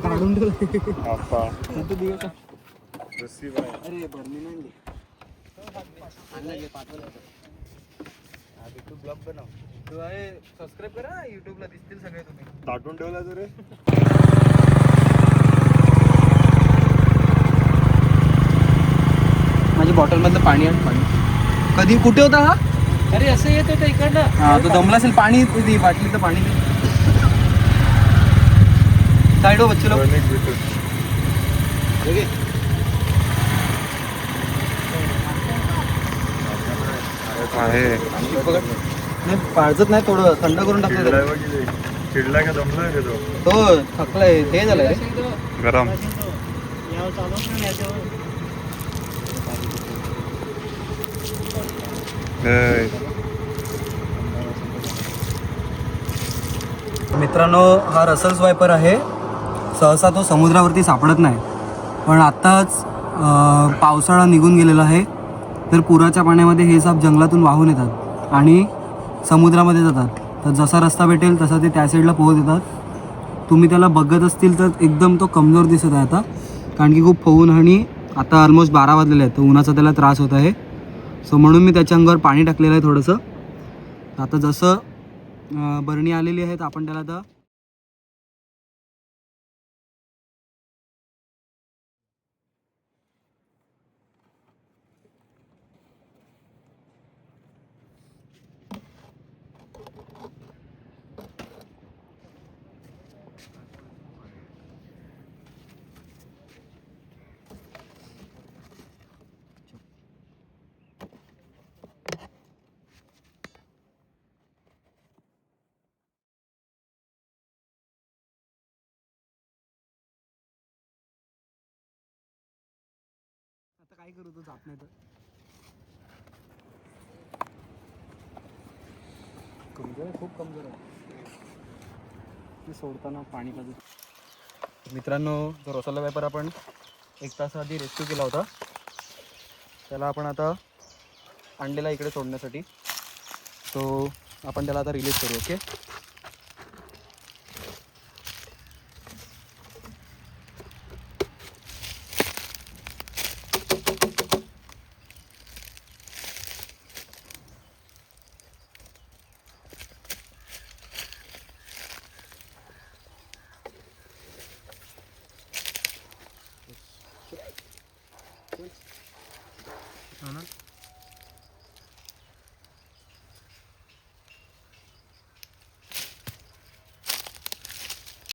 काढून ठेवलं. अरे भरणी नाही ब्लॉग बनव. तू आहे सबस्क्राईब करा युट्यूबला, दिसतील सगळे तुम्ही. दाटून ठेवला तू रे. माझी बॉटल मधलं पाणी आणि पाणी. कधी कुठे होता हा? अरे असं येत होतं इकडनं. हा तो दमला असेल. पाणी ती बाटलीचं पाणी साईड हो बच्चे लोक. नाही पाळजत नाही, थोडं थंड करून टाकलं. चिडला का दमला रे तो? तो थकलाय, हे झालंय गरम. मित्रांनो, हा रसल्स वायपर आहे. सहसा तो समुद्रावरती सापडत नाही, पण आत्ताच पावसाळा निघून गेलेला आहे, तर पुराच्या पाण्यामध्ये हे साप जंगलातून वाहून येतात आणि समुद्रामध्ये जातात. तर जसा रस्ता भेटेल तसा ते त्या साईडला पोहोच येतात. तुम्ही त्याला बघत असतील तर एकदम तो कमजोर दिसत आहे आता, कारण की खूप ऊन आणि आता ऑलमोस्ट 12 वाजलेले आहेत, तर उन्हाचा त्याला त्रास होत आहे. सो म्हणून मी त्याच्या अंगावर पाणी टाकलेलं आहे थोडंसं. आता जसं बरणी आलेली आहे तर आपण त्याला आता काय करू, तो जात नाही तर. कमजोर आहे, खूप कमजोर आहे. ते सोडताना पाणी पाहिजे. मित्रांनो, जो रसोला व्यापार आपण 1 तास आधी रेस्क्यू केला होता, त्याला आपण आता आणलेला इकडे सोडण्यासाठी. सो आपण त्याला आता रिलीज करू. ओके. हो ना.